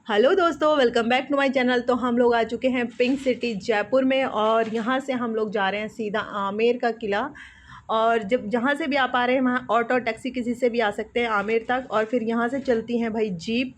Hello दोस्तों, welcome back to my channel. तो हम लोग आ चुके हैं पिंक सिटी जयपुर में और यहाँ से हम लोग जा रहे हैं सीधा आमेर का किला। और जब जहाँ से भी आप आ रहे हैं वहाँ ऑटो टैक्सी किसी से भी आ सकते हैं आमेर तक, और फिर यहाँ से चलती हैं भाई जीप।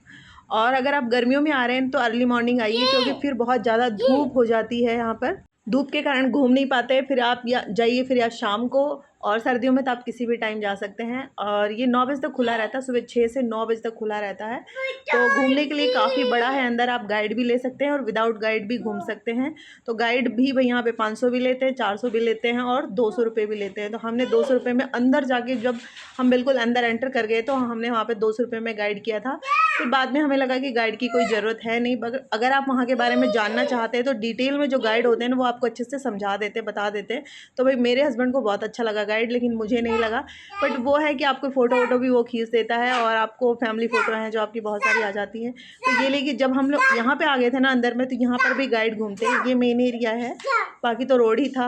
और अगर आप गर्मियों में आ रहे हैं तो अर्ली मॉर्निंग आइए, क्योंकि फिर बहुत ज़्यादा धूप हो जाती है यहाँ पर। धूप के कारण घूम नहीं पाते, फिर आप या जाइए फिर या शाम को। और सर्दियों में तो आप किसी भी टाइम जा सकते हैं। और ये 9 बजे तक खुला रहता है, सुबह 6 से 9 बजे तक खुला रहता है। तो घूमने के लिए काफ़ी बड़ा है अंदर, आप गाइड भी ले सकते हैं और विदाउट गाइड भी घूम सकते हैं। तो गाइड भी भाई यहाँ पे 500 भी लेते हैं, 400 भी लेते हैं और 200 रुपये भी लेते हैं। तो हमने 200 रुपये में अंदर जाके, जब हम बिल्कुल अंदर एंटर कर गए तो हमने वहाँ पे 200 रुपये में गाइड किया था। फिर बाद में हमें लगा कि गाइड की कोई ज़रूरत है नहीं। अगर आप वहाँ के बारे में जानना चाहते हैं तो डिटेल में जो गाइड होते हैं ना, वो आपको अच्छे से समझा देते, बता देते हैं। तो भाई मेरे हस्बैंड को बहुत अच्छा लगा गाइड, लेकिन मुझे नहीं लगा। बट वो है कि आपको फ़ोटो वोटो भी वो खींच देता है, और आपको फैमिली फ़ोटो हैं जो आपकी बहुत सारी आ जाती हैं। तो ये लेकिन जब हम लोग यहाँ पे आ गए थे ना अंदर में, तो यहाँ पर भी गाइड घूमते हैं। ये मेन एरिया है, बाकी तो रोड ही था।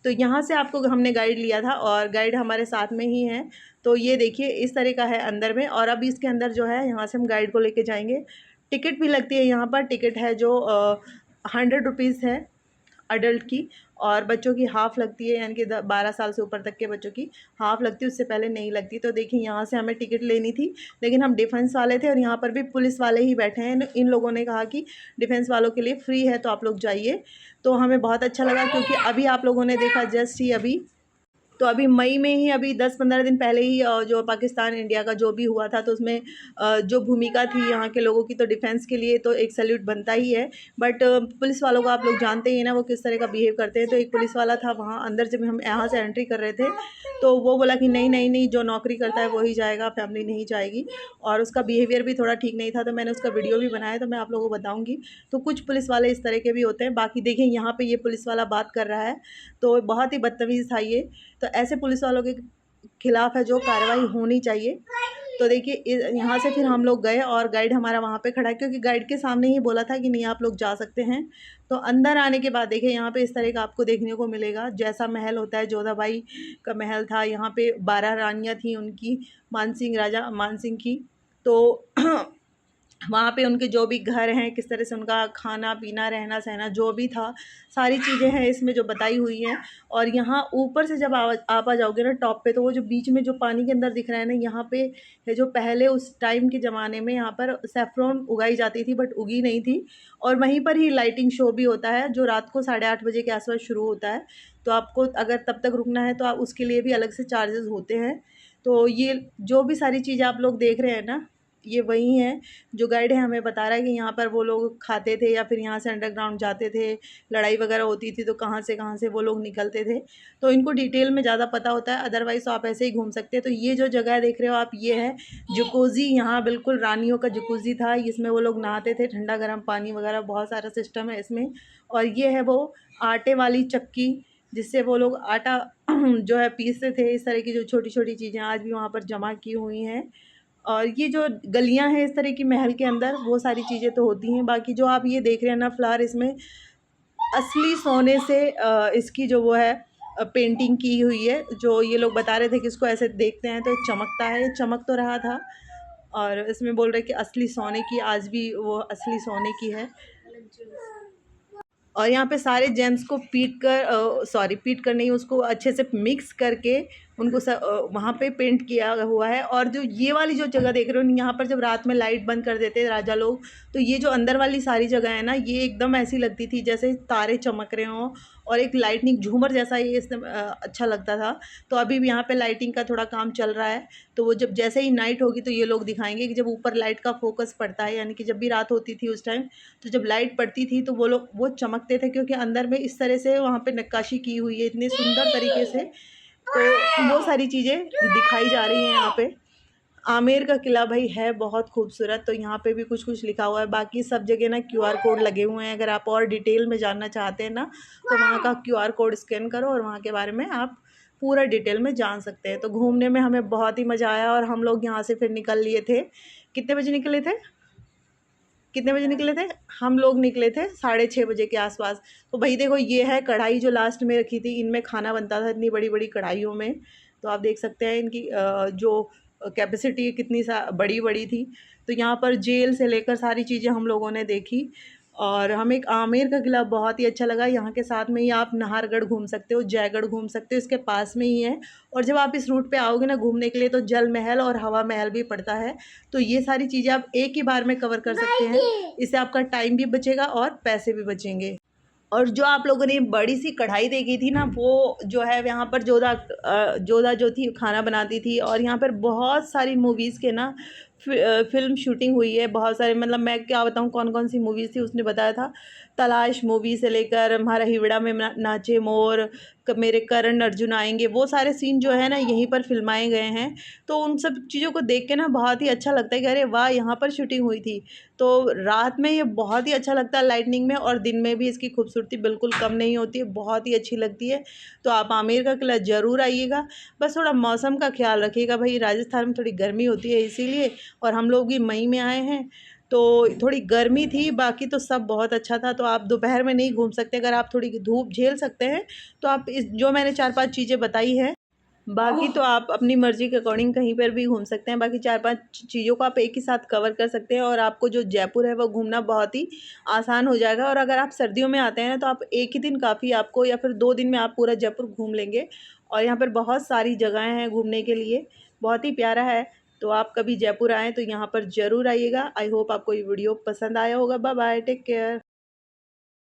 तो यहाँ से आपको हमने गाइड लिया था और गाइड हमारे साथ में ही है। तो ये देखिए इस तरह का है अंदर में। और अब इसके अंदर जो है, यहाँ से हम गाइड को लेके जाएंगे। टिकट भी लगती है यहाँ पर। टिकट है जो 100 रुपीज़ है अडल्ट की, और बच्चों की हाफ़ लगती है, यानी कि 12 साल से ऊपर तक के बच्चों की हाफ़ लगती है, उससे पहले नहीं लगती। तो देखिए यहाँ से हमें टिकट लेनी थी, लेकिन हम डिफेंस वाले थे और यहाँ पर भी पुलिस वाले ही बैठे हैं। इन लोगों ने कहा कि डिफेंस वालों के लिए फ्री है, तो आप लोग जाइए। तो हमें बहुत अच्छा लगा, क्योंकि अभी आप लोगों ने देखा जस्ट ही अभी, तो अभी मई में ही, अभी 10-15 दिन पहले ही जो पाकिस्तान इंडिया का जो भी हुआ था, तो उसमें जो भूमिका थी यहाँ के लोगों की, तो डिफेंस के लिए तो एक सैल्यूट बनता ही है। बट पुलिस वालों को आप लोग जानते ही ना वो किस तरह का बिहेव करते हैं। तो एक पुलिस वाला था वहाँ अंदर, जब हम यहाँ से एंट्री कर रहे थे, तो वो बोला कि नहीं नहीं नहीं, जो नौकरी करता है वही जाएगा, फैमिली नहीं जाएगी। और उसका बिहेवियर भी थोड़ा ठीक नहीं था, तो मैंने उसका वीडियो भी बनाया, तो मैं आप लोगों को बताऊँगी। तो कुछ पुलिस वाले इस तरह के भी होते हैं। बाकी देखिए यहाँ पर ये पुलिस वाला बात कर रहा है, तो बहुत ही बदतमीज़ था ये। तो ऐसे पुलिस वालों के खिलाफ़ है जो कार्रवाई होनी चाहिए। तो देखिए यहाँ से फिर हम लोग गए और गाइड हमारा वहाँ पे खड़ा है, क्योंकि गाइड के सामने ही बोला था कि नहीं आप लोग जा सकते हैं। तो अंदर आने के बाद देखिए यहाँ पे इस तरह का आपको देखने को मिलेगा, जैसा महल होता है जोधाबाई का महल था। यहाँ पे 12 रानियाँ थी उनकी, मानसिंह राजा मानसिंह की। तो वहाँ पे उनके जो भी घर हैं, किस तरह से उनका खाना पीना रहना सहना जो भी था, सारी चीज़ें हैं इसमें जो बताई हुई हैं। और यहाँ ऊपर से जब आप आ जाओगे ना टॉप पे, तो वो जो बीच में जो पानी के अंदर दिख रहा है ना, यहाँ पे है जो पहले उस टाइम के ज़माने में यहाँ पर सैफ़्रॉन उगाई जाती थी, बट उगी नहीं थी। और वहीं पर ही लाइटिंग शो भी होता है, जो रात को 8:30 बजे के आसपास शुरू होता है। तो आपको अगर तब तक रुकना है तो आप उसके लिए भी अलग से चार्जेस होते हैं। तो ये जो भी सारी चीज़ें आप लोग देख रहे हैं ना, ये वही है जो गाइड है हमें बता रहा है कि यहाँ पर वो लोग खाते थे, या फिर यहाँ से अंडरग्राउंड जाते थे। लड़ाई वगैरह होती थी तो कहाँ से वो लोग निकलते थे। तो इनको डिटेल में ज़्यादा पता होता है, अदरवाइज़ तो आप ऐसे ही घूम सकते हैं। तो ये जो जगह देख रहे हो आप, ये है जकूज़ी। यहाँ बिल्कुल रानियों का जकूज़ी था, इसमें वो लोग नहाते थे, ठंडा गर्म पानी वगैरह बहुत सारा सिस्टम है इसमें। और ये है वो आटे वाली चक्की, जिससे वो लोग आटा जो है पीसते थे। इस तरह की जो छोटी छोटी चीज़ें आज भी वहाँ पर जमा की हुई हैं। और ये जो गलियां हैं इस तरह की महल के अंदर, वो सारी चीज़ें तो होती हैं। बाकी जो आप ये देख रहे हैं ना फ्लावर, इसमें असली सोने से इसकी जो वो है पेंटिंग की हुई है। जो ये लोग बता रहे थे कि इसको ऐसे देखते हैं तो चमकता है, ये चमक तो रहा था। और इसमें बोल रहे कि असली सोने की, आज भी वो असली सोने की है। और यहाँ पे सारे जेम्स को पीट कर नहीं, उसको अच्छे से मिक्स करके उनको वहाँ पे पेंट किया हुआ है। और जो ये वाली जो जगह देख रहे हो, यहाँ पर जब रात में लाइट बंद कर देते राजा लोग, तो ये जो अंदर वाली सारी जगह है ना, ये एकदम ऐसी लगती थी जैसे तारे चमक रहे हों, और एक लाइटनिंग झूमर जैसा ये इसमें अच्छा लगता था। तो अभी भी यहाँ पे लाइटिंग का थोड़ा काम चल रहा है। तो वो जब जैसे ही नाइट होगी तो ये लोग दिखाएंगे कि जब ऊपर लाइट का फोकस पड़ता है, यानी कि जब भी रात होती थी उस टाइम, तो जब लाइट पड़ती थी तो वो लोग वो चमकते थे, क्योंकि अंदर में इस तरह से वहाँ पे नक्काशी की हुई है इतने सुंदर तरीके से। तो वो सारी चीज़ें दिखाई जा रही हैं यहाँ पे। आमेर का किला भाई है बहुत खूबसूरत। तो यहाँ पे भी कुछ कुछ लिखा हुआ है, बाकी सब जगह ना QR कोड लगे हुए हैं। अगर आप और डिटेल में जानना चाहते हैं ना, तो वहाँ का QR कोड स्कैन करो और वहाँ के बारे में आप पूरा डिटेल में जान सकते हैं। तो घूमने में हमें बहुत ही मज़ा आया। और हम लोग यहाँ से फिर निकल लिए थे, कितने बजे निकले थे, कितने बजे निकले थे, हम लोग निकले थे 6:30 बजे के आसपास। तो भाई देखो ये है कढ़ाई जो लास्ट में रखी थी, इनमें खाना बनता था इतनी बड़ी बड़ी कढ़ाइयों में। तो आप देख सकते हैं इनकी जो कैपेसिटी कितनी बड़ी बड़ी थी। तो यहाँ पर जेल से लेकर सारी चीज़ें हम लोगों ने देखी और हमें एक आमेर का किला बहुत ही अच्छा लगा। यहाँ के साथ में ही आप नाहरगढ़ घूम सकते हो, जयगढ़ घूम सकते हो, इसके पास में ही है। और जब आप इस रूट पे आओगे ना घूमने के लिए तो जल महल और हवा महल भी पड़ता है। तो ये सारी चीज़ें आप एक ही बार में कवर कर सकते हैं। इससे आपका टाइम भी बचेगा और पैसे भी बचेंगे। और जो आप लोगों ने बड़ी सी कढ़ाई देखी थी ना, वो जो है यहाँ पर जोधा जो थी खाना बनाती थी। और यहाँ पर बहुत सारी मूवीज़ के ना फ़िल्म शूटिंग हुई है। बहुत सारे, मतलब मैं क्या बताऊँ कौन कौन सी मूवीज़ थी उसने बताया था। तलाश मूवी से लेकर हमारा हिवड़ा में नाचे मोर, मेरे करण अर्जुन आएंगे, वो सारे सीन जो है ना यहीं पर फिल्माए गए हैं। तो उन सब चीज़ों को देख के ना बहुत ही अच्छा लगता है कि अरे वाह, यहाँ पर शूटिंग हुई थी। तो रात में ये बहुत ही अच्छा लगता है लाइटनिंग में, और दिन में भी इसकी खूबसूरती बिल्कुल कम नहीं होती है, बहुत ही अच्छी लगती है। तो आप आमेर का किला ज़रूर आइएगा। बस थोड़ा मौसम का ख्याल रखिएगा भाई, राजस्थान में थोड़ी गर्मी होती है इसीलिए, और हम लोग भी मई में आए हैं तो थोड़ी गर्मी थी। बाकी तो सब बहुत अच्छा था। तो आप दोपहर में नहीं घूम सकते, अगर आप थोड़ी धूप झेल सकते हैं तो आप इस जो मैंने 4-5 चीज़ें बताई हैं, बाकी तो आप अपनी मर्ज़ी के अकॉर्डिंग कहीं पर भी घूम सकते हैं। बाकी 4-5 चीज़ों को आप एक ही साथ कवर कर सकते हैं और आपको जो जयपुर है वो घूमना बहुत ही आसान हो जाएगा। और अगर आप सर्दियों में आते हैं ना तो आप एक ही दिन काफ़ी आपको, या फिर 2 दिन में आप पूरा जयपुर घूम लेंगे। और यहाँ पर बहुत सारी जगहें हैं घूमने के लिए, बहुत ही प्यारा है। तो आप कभी जयपुर आएँ तो यहाँ पर ज़रूर आइएगा। आई होप आपको ये वीडियो पसंद आया होगा। Bye bye, take care.